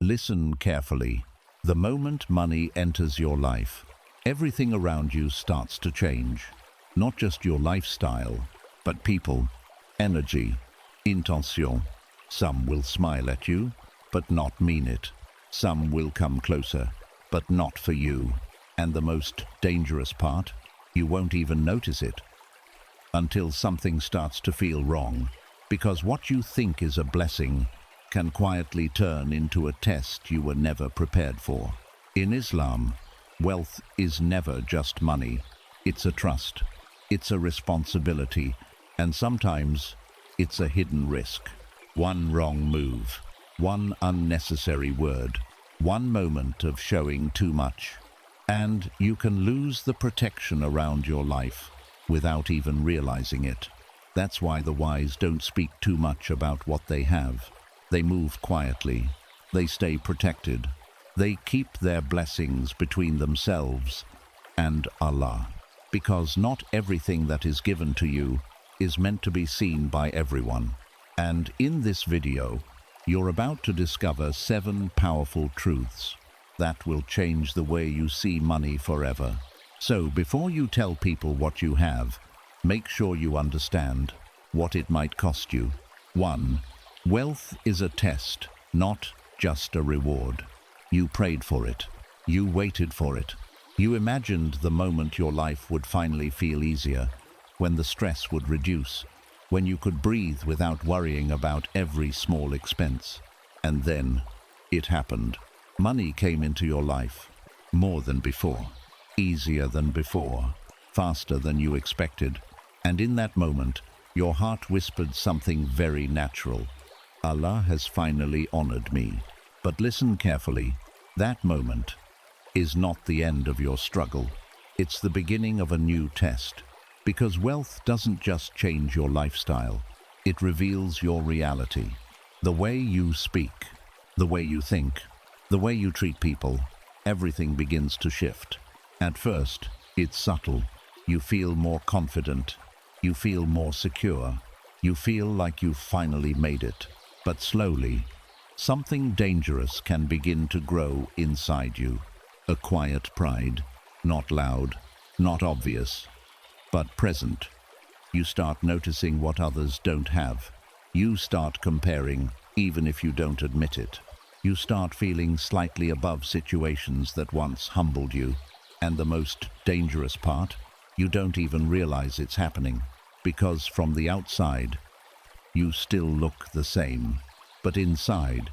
Listen carefully. The moment money enters your life, everything around you starts to change. Not just your lifestyle, but people, energy, intention. Some will smile at you, but not mean it. Some will come closer, but not for you. And the most dangerous part, you won't even notice it until something starts to feel wrong, because what you think is a blessing can quietly turn into a test you were never prepared for. In Islam, wealth is never just money. It's a trust, it's a responsibility, and sometimes it's a hidden risk. One wrong move, one unnecessary word, one moment of showing too much, and you can lose the protection around your life without even realizing it. That's why the wise don't speak too much about what they have. They move quietly. They stay protected. They keep their blessings between themselves and Allah, because not everything that is given to you is meant to be seen by everyone. And in this video, you're about to discover 7 powerful truths that will change the way you see money forever. So before you tell people what you have, make sure you understand what it might cost you. 1. Wealth is a test, not just a reward. You prayed for it. You waited for it. You imagined the moment your life would finally feel easier, when the stress would reduce, when you could breathe without worrying about every small expense. And then it happened. Money came into your life, more than before, easier than before, faster than you expected. And in that moment, your heart whispered something very natural. Allah has finally honored me. But listen carefully. That moment is not the end of your struggle. It's the beginning of a new test. Because wealth doesn't just change your lifestyle. It reveals your reality. The way you speak, the way you think, the way you treat people, everything begins to shift. At first, it's subtle. You feel more confident. You feel more secure. You feel like you've finally made it. But slowly, something dangerous can begin to grow inside you. A quiet pride, not loud, not obvious, but present. You start noticing what others don't have. You start comparing, even if you don't admit it. You start feeling slightly above situations that once humbled you. And the most dangerous part, you don't even realize it's happening. Because from the outside, you still look the same, but inside,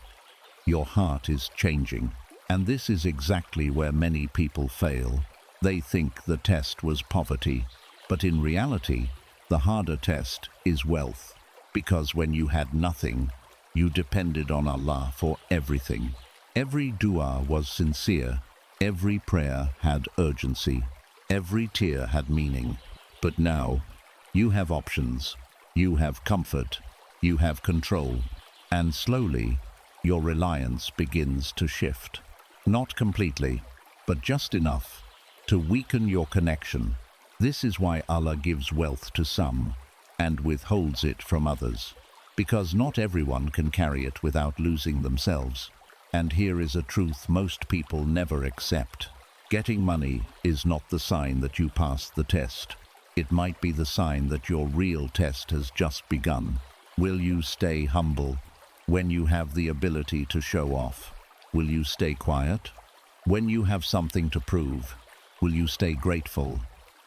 your heart is changing. And this is exactly where many people fail. They think the test was poverty, but in reality, the harder test is wealth. Because when you had nothing, you depended on Allah for everything. Every dua was sincere, every prayer had urgency, every tear had meaning. But now, you have options, you have comfort, you have control, and slowly, your reliance begins to shift. Not completely, but just enough to weaken your connection. This is why Allah gives wealth to some and withholds it from others, because not everyone can carry it without losing themselves. And here is a truth most people never accept. Getting money is not the sign that you passed the test. It might be the sign that your real test has just begun. Will you stay humble when you have the ability to show off? Will you stay quiet when you have something to prove? Will you stay grateful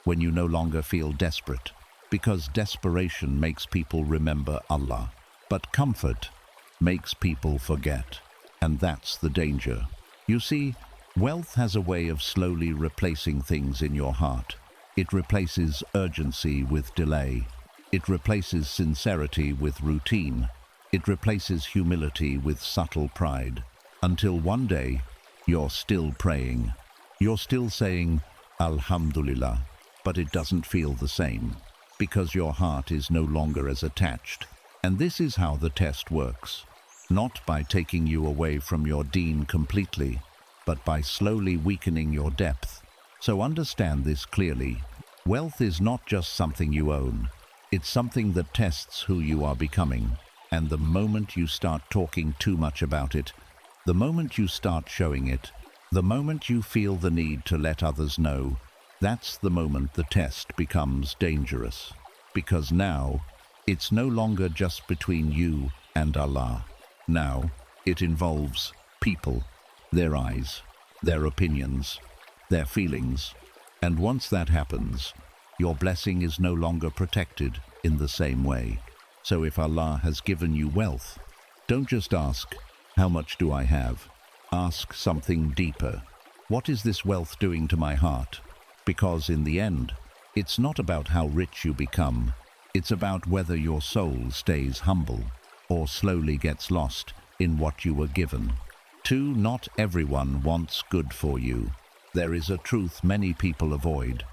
when you no longer feel desperate? Because desperation makes people remember Allah, but comfort makes people forget. And that's the danger. You see, wealth has a way of slowly replacing things in your heart. It replaces urgency with delay. It replaces sincerity with routine. It replaces humility with subtle pride. Until one day, you're still praying. You're still saying, Alhamdulillah, but it doesn't feel the same, because your heart is no longer as attached. And this is how the test works. Not by taking you away from your deen completely, but by slowly weakening your depth. So understand this clearly. Wealth is not just something you own. It's something that tests who you are becoming. And the moment you start talking too much about it, The moment you start showing it, the moment you feel the need to let others know, that's the moment the test becomes dangerous. Because now, it's no longer just between you and Allah. Now, it involves people, their eyes, their opinions, their feelings. And once that happens, your blessing is no longer protected in the same way. So if Allah has given you wealth, don't just ask, how much do I have? Ask something deeper. What is this wealth doing to my heart? Because in the end, it's not about how rich you become. It's about whether your soul stays humble or slowly gets lost in what you were given. 2. Not everyone wants good for you. There is a truth many people avoid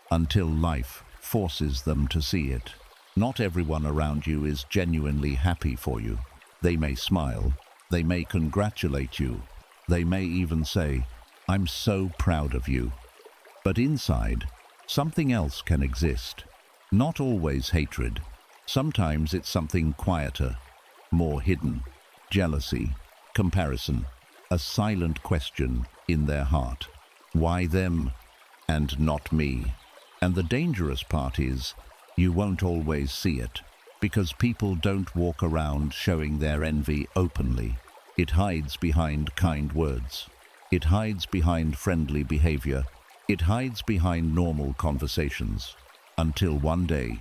until life forces them to see it. Not everyone around you is genuinely happy for you. They may smile, they may congratulate you, they may even say, "I'm so proud of you." But inside, something else can exist. Not always hatred. Sometimes it's something quieter, more hidden. Jealousy, comparison, a silent question in their heart. Why them and not me? And the dangerous part is, you won't always see it, because people don't walk around showing their envy openly. It hides behind kind words. It hides behind friendly behavior. It hides behind normal conversations. Until one day,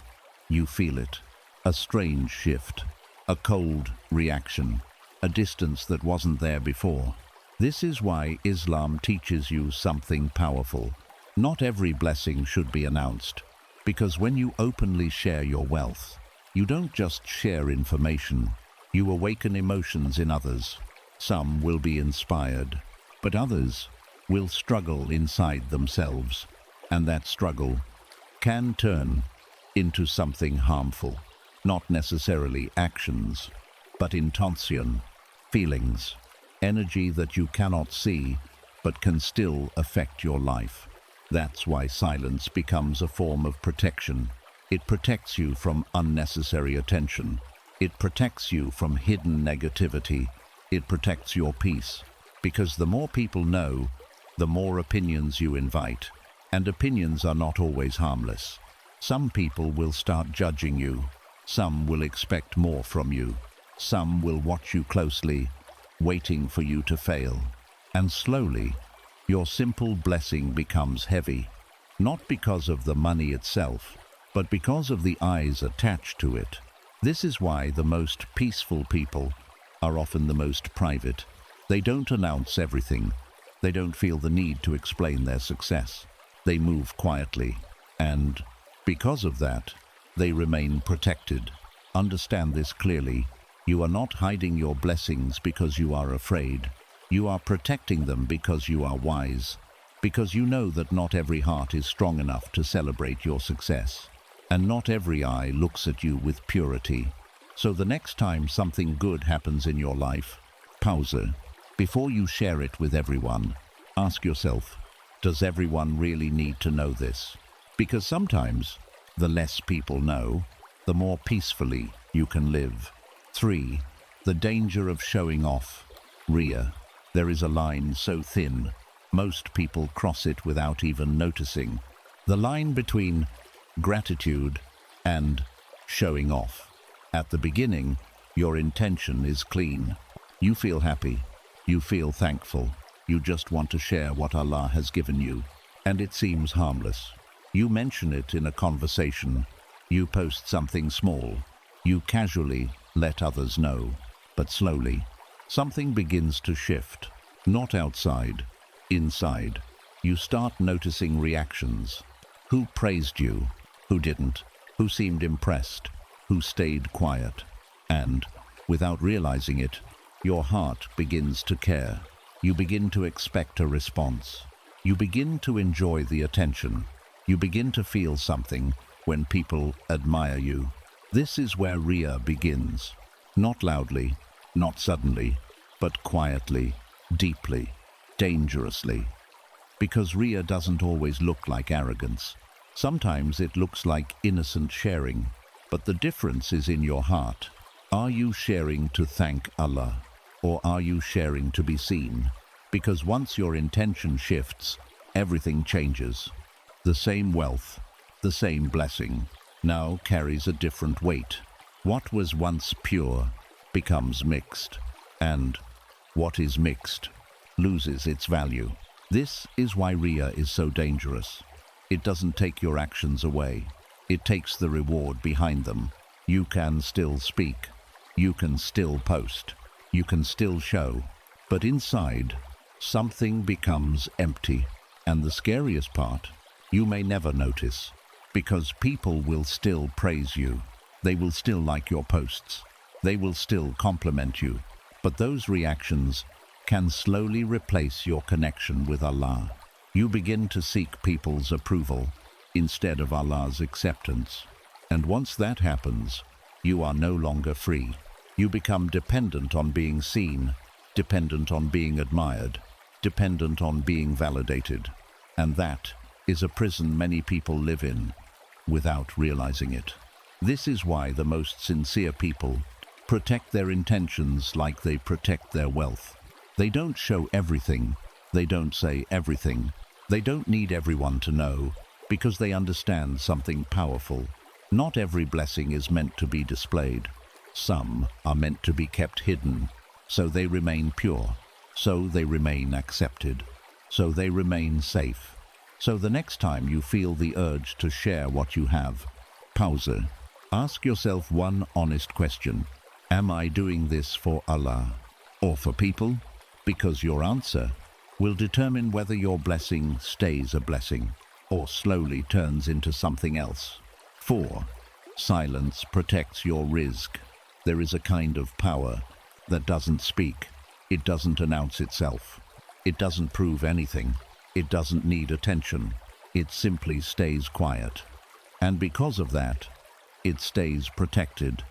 you feel it. A strange shift. A cold reaction. A distance that wasn't there before. This is why Islam teaches you something powerful. Not every blessing should be announced, because when you openly share your wealth, you don't just share information, you awaken emotions in others. Some will be inspired, but others will struggle inside themselves, and that struggle can turn into something harmful. Not necessarily actions, but intention, feelings, energy that you cannot see, but can still affect your life. That's why silence becomes a form of protection. It protects you from unnecessary attention. It protects you from hidden negativity. It protects your peace. Because the more people know, the more opinions you invite. And opinions are not always harmless. Some people will start judging you. Some will expect more from you. Some will watch you closely, waiting for you to fail. And slowly, your simple blessing becomes heavy, not because of the money itself, but because of the eyes attached to it. This is why the most peaceful people are often the most private. They don't announce everything. They don't feel the need to explain their success. They move quietly, and because of that, they remain protected. Understand this clearly. You are not hiding your blessings because you are afraid. You are protecting them because you are wise, because you know that not every heart is strong enough to celebrate your success, and not every eye looks at you with purity. So the next time something good happens in your life, pause. Before you share it with everyone, ask yourself, does everyone really need to know this? Because sometimes, the less people know, the more peacefully you can live. 3. The danger of showing off. Riya. There is a line so thin, most people cross it without even noticing. The line between gratitude and showing off. At the beginning, your intention is clean. You feel happy. You feel thankful. You just want to share what Allah has given you. And it seems harmless. You mention it in a conversation. You post something small. You casually let others know. But slowly, something begins to shift. Not outside, inside. You start noticing reactions. Who praised you? Who didn't? Who seemed impressed? Who stayed quiet? And, without realizing it, your heart begins to care. You begin to expect a response. You begin to enjoy the attention. You begin to feel something when people admire you. This is where riya begins. Not loudly, not suddenly, but quietly, deeply, dangerously. Because riya doesn't always look like arrogance. Sometimes it looks like innocent sharing. But the difference is in your heart. Are you sharing to thank Allah? or are you sharing to be seen? Because once your intention shifts, everything changes. The same wealth, the same blessing, now carries a different weight. What was once pure becomes mixed, and what is mixed loses its value. This is why riya is so dangerous. It doesn't take your actions away. It takes the reward behind them. You can still speak. You can still post. You can still show. But inside, something becomes empty. And the scariest part, you may never notice. Because people will still praise you. They will still like your posts. They will still compliment you. But those reactions can slowly replace your connection with Allah. You begin to seek people's approval instead of Allah's acceptance. And once that happens, you are no longer free. You become dependent on being seen, dependent on being admired, dependent on being validated. And that is a prison many people live in without realizing it. This is why the most sincere people protect their intentions like they protect their wealth. They don't show everything. They don't say everything. They don't need everyone to know because they understand something powerful. Not every blessing is meant to be displayed. Some are meant to be kept hidden, so they remain pure, so they remain accepted, so they remain safe. So the next time you feel the urge to share what you have, pause. Ask yourself one honest question. Am I doing this for Allah or for people? Because your answer will determine whether your blessing stays a blessing or slowly turns into something else. 4. Silence protects your rizq. There is a kind of power that doesn't speak. It doesn't announce itself. It doesn't prove anything. It doesn't need attention. It simply stays quiet. And because of that, it stays protected.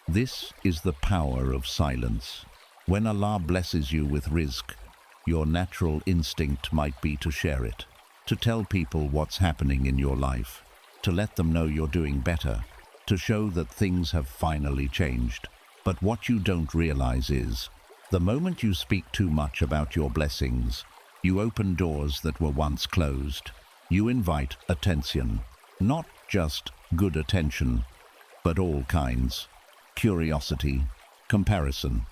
This is the power of silence. When Allah blesses you with rizq, your natural instinct might be to share it, to tell people what's happening in your life, to let them know you're doing better, to show that things have finally changed. But what you don't realize is, the moment you speak too much about your blessings, you open doors that were once closed. You invite attention, not just good attention, but all kinds. Curiosity, comparison,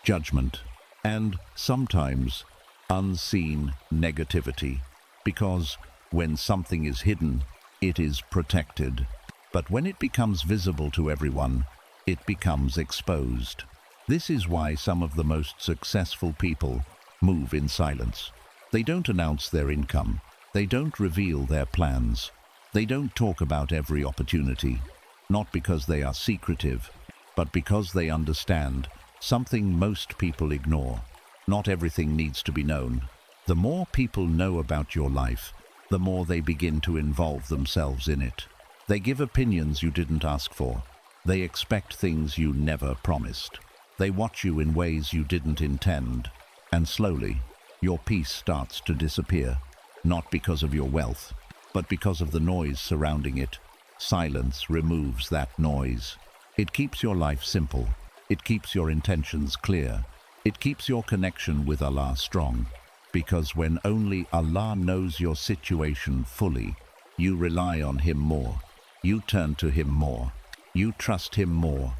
judgment, and sometimes unseen negativity. Because when something is hidden, it is protected. But when it becomes visible to everyone, it becomes exposed. This is why some of the most successful people move in silence. They don't announce their income. They don't reveal their plans. They don't talk about every opportunity. Not because they are secretive, but because they understand something most people ignore. Not everything needs to be known. The more people know about your life, the more they begin to involve themselves in it. They give opinions you didn't ask for. They expect things you never promised. They watch you in ways you didn't intend. And slowly, your peace starts to disappear. Not because of your wealth, but because of the noise surrounding it. Silence removes that noise. It keeps your life simple. It keeps your intentions clear. It keeps your connection with Allah strong. Because when only Allah knows your situation fully, you rely on Him more. You turn to Him more. You trust Him more.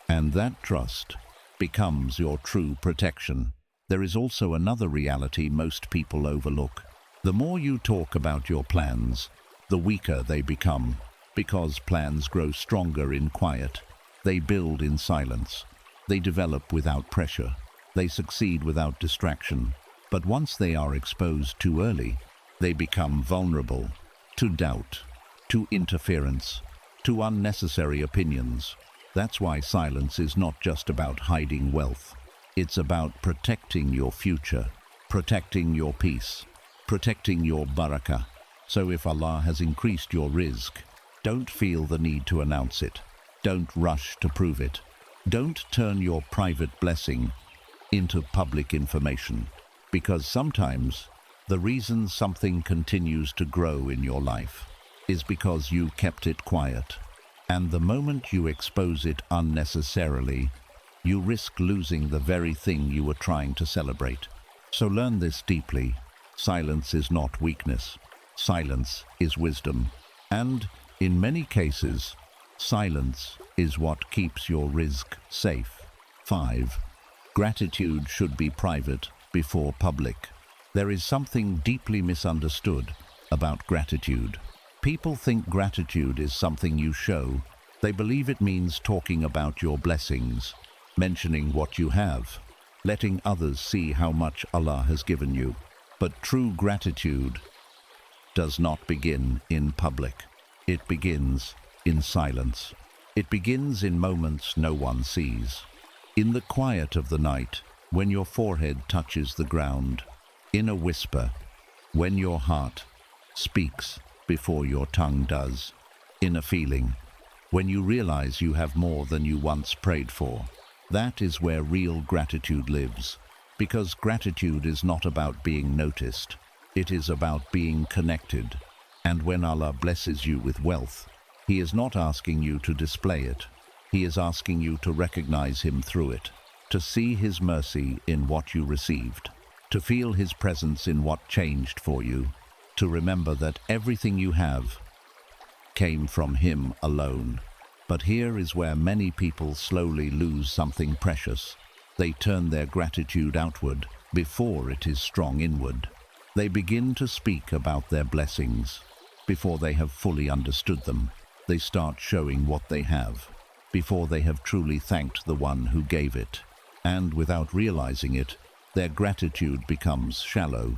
And that trust becomes your true protection. There is also another reality most people overlook. The more you talk about your plans, the weaker they become. Because plans grow stronger in quiet. They build in silence. They develop without pressure. They succeed without distraction. But once they are exposed too early, they become vulnerable to doubt, to interference, to unnecessary opinions. That's why silence is not just about hiding wealth. It's about protecting your future, protecting your peace, protecting your barakah. So if Allah has increased your rizq, don't feel the need to announce it. Don't rush to prove it. Don't turn your private blessing into public information. Because sometimes the reason something continues to grow in your life is because you kept it quiet. And the moment you expose it unnecessarily, you risk losing the very thing you were trying to celebrate. So learn this deeply. Silence is not weakness. Silence is wisdom. And, in many cases, silence is what keeps your rizq safe. 5. Gratitude should be private before public. There is something deeply misunderstood about gratitude. People think gratitude is something you show. They believe it means talking about your blessings, mentioning what you have, letting others see how much Allah has given you. But true gratitude does not begin in public. It begins in silence. It begins in moments no one sees. In the quiet of the night, when your forehead touches the ground. In a whisper, when your heart speaks before your tongue does. In a feeling, when you realize you have more than you once prayed for. That is where real gratitude lives. Because gratitude is not about being noticed. It is about being connected. And when Allah blesses you with wealth, He is not asking you to display it. He is asking you to recognize Him through it, to see His mercy in what you received, to feel His presence in what changed for you, to remember that everything you have came from Him alone. But here is where many people slowly lose something precious. They turn their gratitude outward before it is strong inward. They begin to speak about their blessings before they have fully understood them. They start showing what they have before they have truly thanked the one who gave it. And without realizing it, their gratitude becomes shallow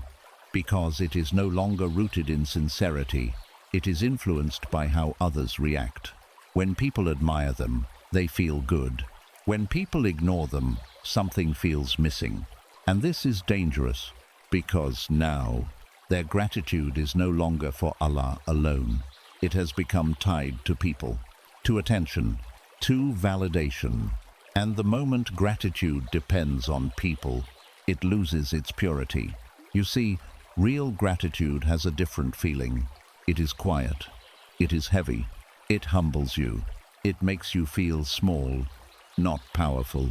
because it is no longer rooted in sincerity. It is influenced by how others react. When people admire them, they feel good. When people ignore them, something feels missing. And this is dangerous because now their gratitude is no longer for Allah alone. It has become tied to people, to attention, to validation. And the moment gratitude depends on people, it loses its purity. You see, real gratitude has a different feeling. It is quiet. It is heavy. It humbles you. It makes you feel small, not powerful.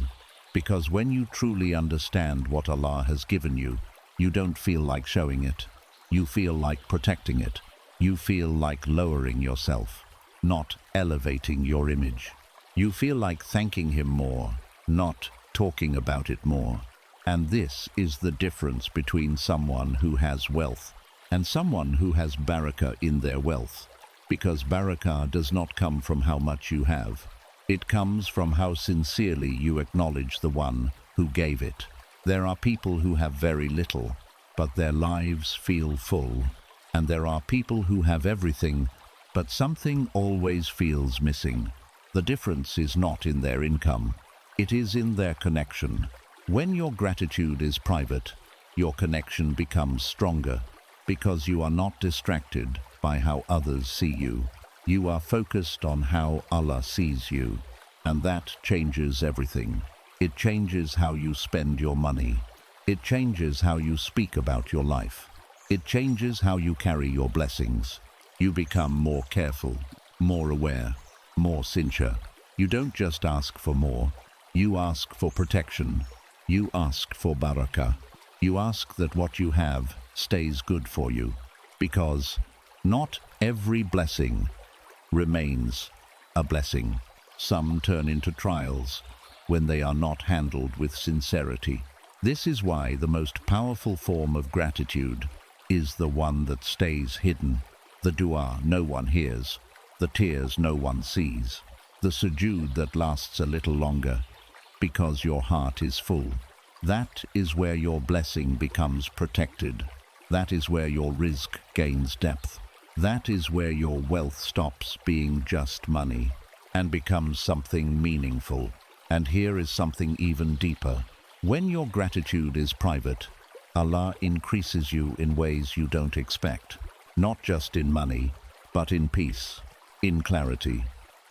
Because when you truly understand what Allah has given you, you don't feel like showing it. You feel like protecting it. You feel like lowering yourself, not elevating your image. You feel like thanking Him more, not talking about it more. And this is the difference between someone who has wealth and someone who has barakah in their wealth. Because barakah does not come from how much you have. It comes from how sincerely you acknowledge the one who gave it. There are people who have very little, but their lives feel full. And there are people who have everything, but something always feels missing. The difference is not in their income. It is in their connection. When your gratitude is private, your connection becomes stronger because you are not distracted by how others see you. You are focused on how Allah sees you, and that changes everything. It changes how you spend your money. It changes how you speak about your life. It changes how you carry your blessings. You become more careful, more aware, more sincere. You don't just ask for more. You ask for protection. You ask for barakah. You ask that what you have stays good for you. Because not every blessing remains a blessing. Some turn into trials when they are not handled with sincerity. This is why the most powerful form of gratitude is the one that stays hidden. The dua no one hears, the tears no one sees, the sujood that lasts a little longer because your heart is full. That is where your blessing becomes protected. That is where your rizq gains depth. That is where your wealth stops being just money and becomes something meaningful. And here is something even deeper. When your gratitude is private, Allah increases you in ways you don't expect. Not just in money, but in peace, in clarity,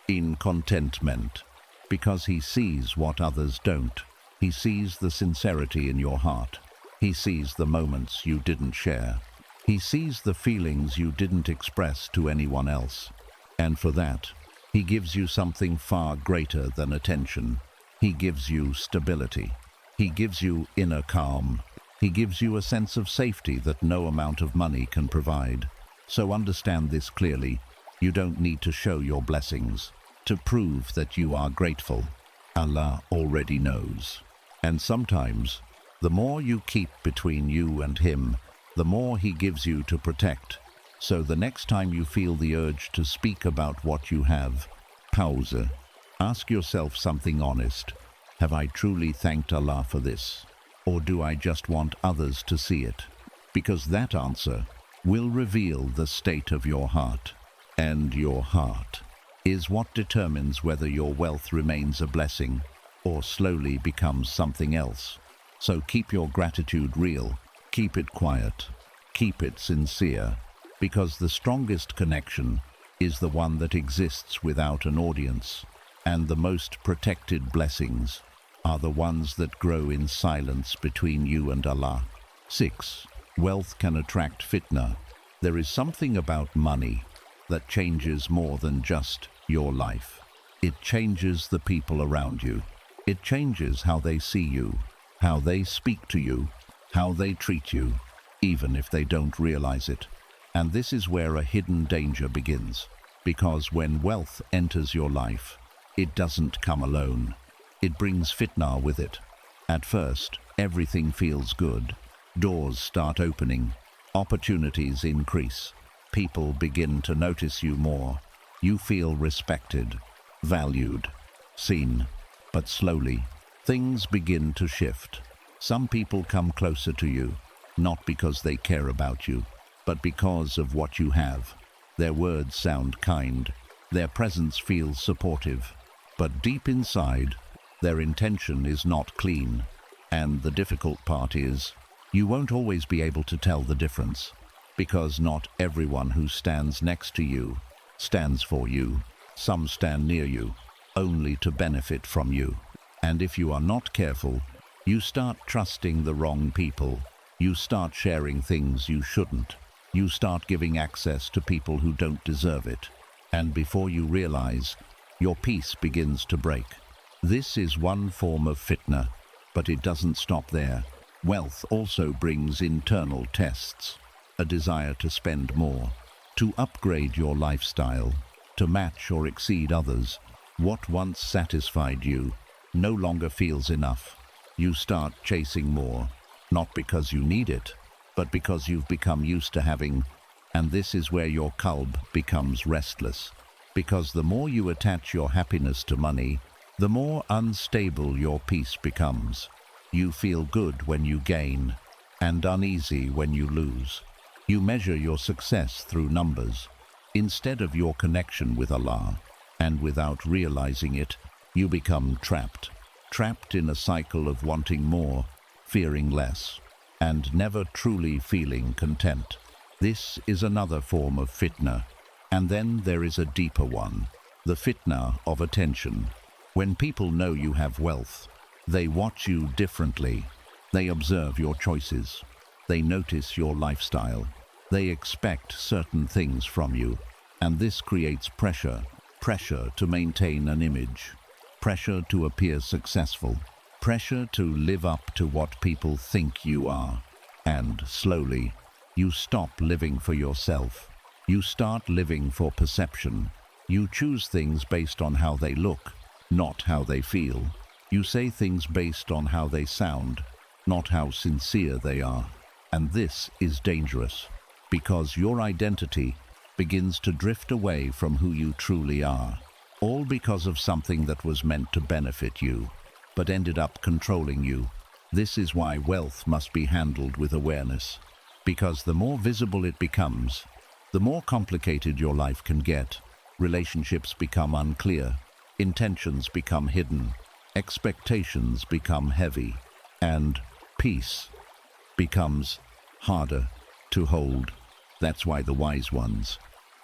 in contentment. Because He sees what others don't. He sees the sincerity in your heart. He sees the moments you didn't share. He sees the feelings you didn't express to anyone else. And for that, He gives you something far greater than attention. He gives you stability. He gives you inner calm. He gives you a sense of safety that no amount of money can provide. So understand this clearly. You don't need to show your blessings to prove that you are grateful. Allah already knows. And sometimes, the more you keep between you and Him, the more He gives you to protect. So the next time you feel the urge to speak about what you have, pause. Ask yourself something honest. Have I truly thanked Allah for this? Or do I just want others to see it? Because that answer will reveal the state of your heart. And your heart is what determines whether your wealth remains a blessing or slowly becomes something else. So keep your gratitude real, keep it quiet, keep it sincere, because the strongest connection is the one that exists without an audience, and the most protected blessings are the ones that grow in silence between you and Allah. 6. Wealth can attract fitnah. There is something about money that changes more than just your life. It changes the people around you. It changes how they see you, how they speak to you, how they treat you, even if they don't realize it. And this is where a hidden danger begins, because when wealth enters your life, it doesn't come alone. It brings fitnah with it. At first, everything feels good. Doors start opening, opportunities increase, people begin to notice you more. You feel respected, valued, seen. But slowly, things begin to shift. Some people come closer to you, not because they care about you, but because of what you have. Their words sound kind, their presence feels supportive, but deep inside, their intention is not clean. And the difficult part is, you won't always be able to tell the difference, because not everyone who stands next to you stands for you. Some stand near you, only to benefit from you. And if you are not careful, you start trusting the wrong people. You start sharing things you shouldn't. You start giving access to people who don't deserve it. And before you realize, your peace begins to break. This is one form of fitnah, but it doesn't stop there. Wealth also brings internal tests, a desire to spend more, to upgrade your lifestyle, to match or exceed others. What once satisfied you no longer feels enough. You start chasing more, not because you need it, but because you've become used to having, and this is where your qalb becomes restless. Because the more you attach your happiness to money, the more unstable your peace becomes. You feel good when you gain, and uneasy when you lose. You measure your success through numbers, instead of your connection with Allah. And without realizing it, you become trapped in a cycle of wanting more, fearing less, and never truly feeling content. This is another form of fitnah. And then there is a deeper one, the fitnah of attention. When people know you have wealth, they watch you differently. They observe your choices. They notice your lifestyle. They expect certain things from you. And this creates pressure to maintain an image, pressure to appear successful, pressure to live up to what people think you are. And slowly, you stop living for yourself. You start living for perception. You choose things based on how they look, not how they feel. You say things based on how they sound, not how sincere they are. And this is dangerous, because your identity begins to drift away from who you truly are, all because of something that was meant to benefit you, but ended up controlling you. This is why wealth must be handled with awareness, because the more visible it becomes, the more complicated your life can get. Relationships become unclear, intentions become hidden, expectations become heavy, and peace becomes harder to hold. That's why the wise ones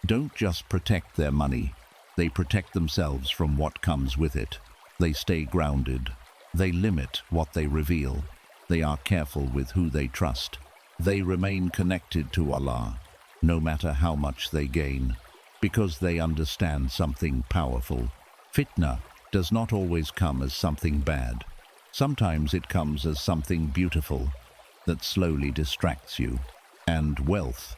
don't just protect their money, they protect themselves from what comes with it. They stay grounded. They limit what they reveal. They are careful with who they trust. They remain connected to Allah, no matter how much they gain, because they understand something powerful. Fitnah does not always come as something bad. Sometimes it comes as something beautiful that slowly distracts you. And wealth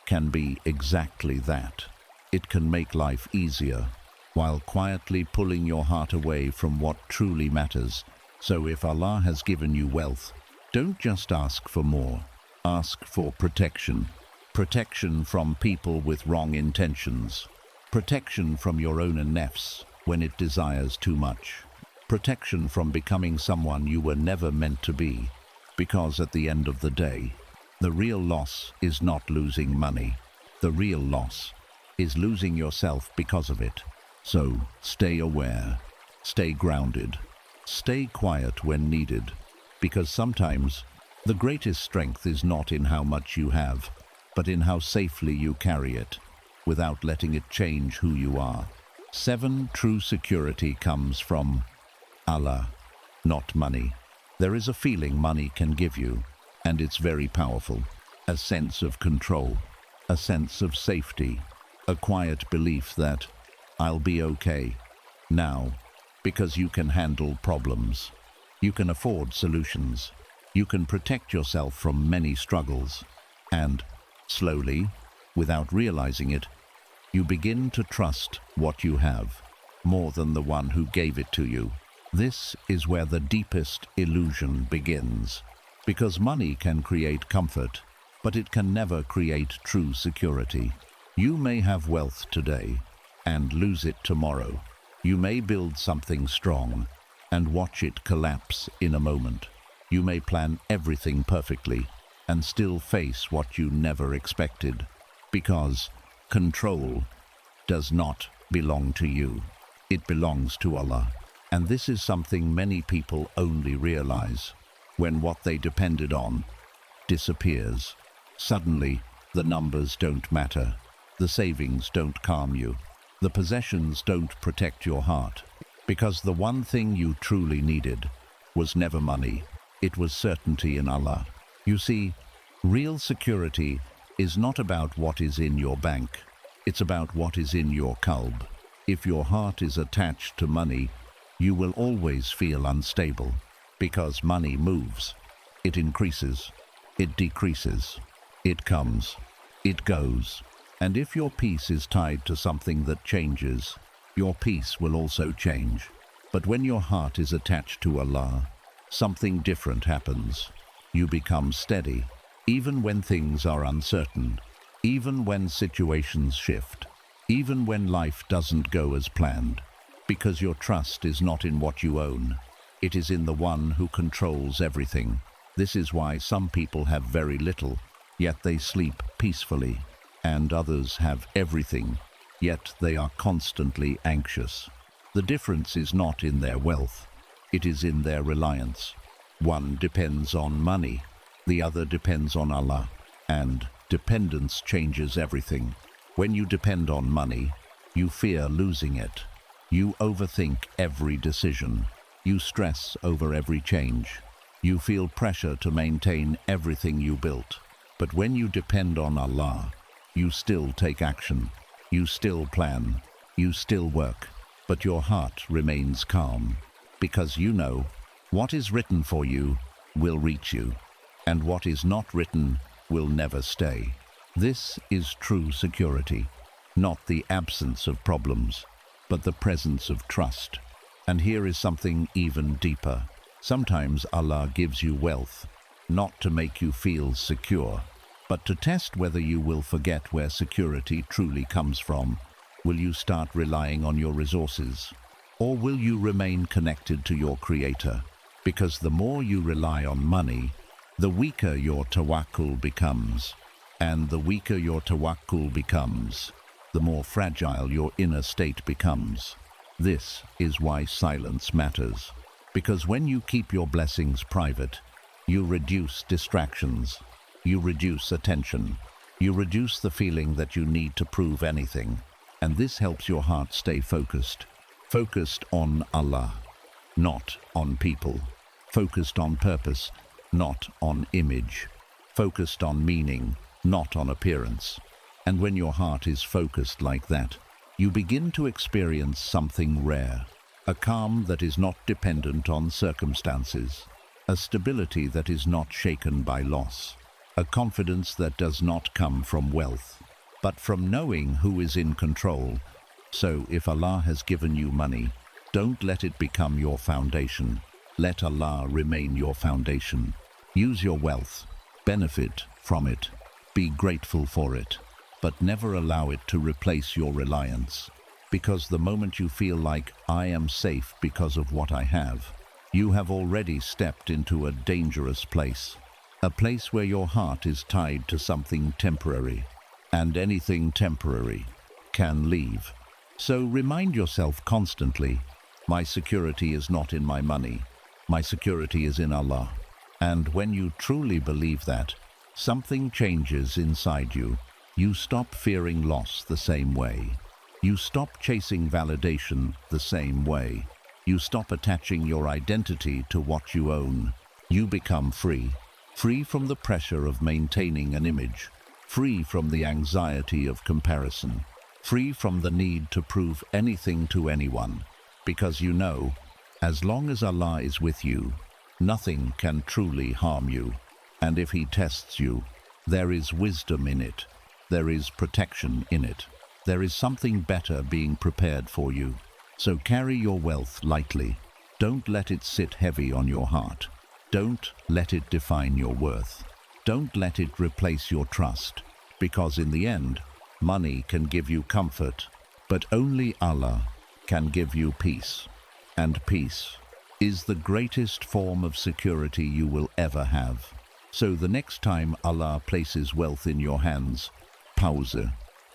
can be exactly that. It can make life easier while quietly pulling your heart away from what truly matters. So if Allah has given you wealth, don't just ask for more. Ask for protection. Protection from people with wrong intentions. Protection from your own nafs when it desires too much. Protection from becoming someone you were never meant to be. Because at the end of the day, the real loss is not losing money. The real loss is losing yourself because of it. So stay aware, stay grounded, stay quiet when needed, because sometimes the greatest strength is not in how much you have, but in how safely you carry it, without letting it change who you are. 7. True security comes from Allah, not money. There is a feeling money can give you, and it's very powerful. A sense of control, a sense of safety, a quiet belief that I'll be okay now, because you can handle problems. You can afford solutions. You can protect yourself from many struggles. And slowly, without realizing it, you begin to trust what you have more than the one who gave it to you. This is where the deepest illusion begins, because money can create comfort, but it can never create true security. You may have wealth today and lose it tomorrow. You may build something strong and watch it collapse in a moment. You may plan everything perfectly and still face what you never expected, because control does not belong to you. It belongs to Allah. And this is something many people only realize when what they depended on disappears. Suddenly, the numbers don't matter. The savings don't calm you. The possessions don't protect your heart. Because the one thing you truly needed was never money. It was certainty in Allah. You see, real security is not about what is in your bank. It's about what is in your qalb. If your heart is attached to money, you will always feel unstable, because money moves. It increases, it decreases, it comes, it goes. And if your peace is tied to something that changes, your peace will also change. But when your heart is attached to Allah, something different happens. You become steady, even when things are uncertain, even when situations shift, even when life doesn't go as planned. Because your trust is not in what you own. It is in the one who controls everything. This is why some people have very little, yet they sleep peacefully, and others have everything, yet they are constantly anxious. The difference is not in their wealth, it is in their reliance. One depends on money, the other depends on Allah, and dependence changes everything. When you depend on money, you fear losing it. You overthink every decision. You stress over every change. You feel pressure to maintain everything you built. But when you depend on Allah, you still take action. You still plan. You still work. But your heart remains calm, because you know what is written for you will reach you, and what is not written will never stay. This is true security, not the absence of problems, but the presence of trust. And here is something even deeper. Sometimes Allah gives you wealth, not to make you feel secure, but to test whether you will forget where security truly comes from. Will you start relying on your resources? Or will you remain connected to your Creator? Because the more you rely on money, the weaker your tawakkul becomes. And the weaker your tawakkul becomes, the more fragile your inner state becomes. This is why silence matters. Because when you keep your blessings private, you reduce distractions, you reduce attention, you reduce the feeling that you need to prove anything. And this helps your heart stay focused. Focused on Allah, not on people. Focused on purpose, not on image. Focused on meaning, not on appearance. And when your heart is focused like that, you begin to experience something rare. a calm that is not dependent on circumstances, a stability that is not shaken by loss, a confidence that does not come from wealth, but from knowing who is in control. So if Allah has given you money, don't let it become your foundation. Let Allah remain your foundation. Use your wealth, benefit from it, be grateful for it, but never allow it to replace your reliance. Because the moment you feel like, I am safe because of what I have, you have already stepped into a dangerous place. A place where your heart is tied to something temporary, and anything temporary can leave. So remind yourself constantly, my security is not in my money, my security is in Allah. And when you truly believe that, something changes inside you. You stop fearing loss the same way. You stop chasing validation the same way. You stop attaching your identity to what you own. You become free. Free from the pressure of maintaining an image. Free from the anxiety of comparison. Free from the need to prove anything to anyone. Because you know, as long as Allah is with you, nothing can truly harm you. And if He tests you, there is wisdom in it. There is protection in it. There is something better being prepared for you. So carry your wealth lightly. Don't let it sit heavy on your heart. Don't let it define your worth. Don't let it replace your trust. Because in the end, money can give you comfort, but only Allah can give you peace. And peace is the greatest form of security you will ever have. So the next time Allah places wealth in your hands, pause.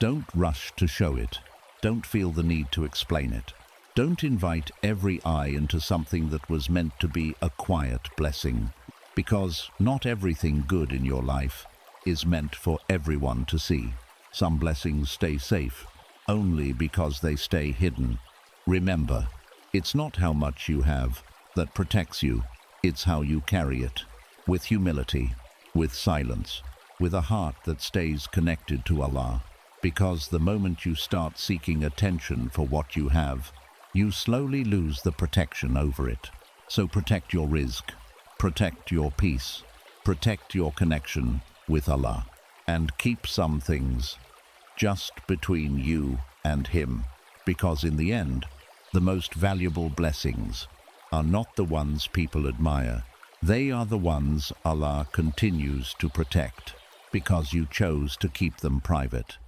Don't rush to show it. Don't feel the need to explain it. Don't invite every eye into something that was meant to be a quiet blessing. Because not everything good in your life is meant for everyone to see. Some blessings stay safe only because they stay hidden. Remember, it's not how much you have that protects you. It's how you carry it. With humility, with silence, with a heart that stays connected to Allah. Because the moment you start seeking attention for what you have, you slowly lose the protection over it. So protect your rizq, protect your peace, protect your connection with Allah, and keep some things just between you and Him. Because in the end, the most valuable blessings are not the ones people admire. They are the ones Allah continues to protect, because you chose to keep them private.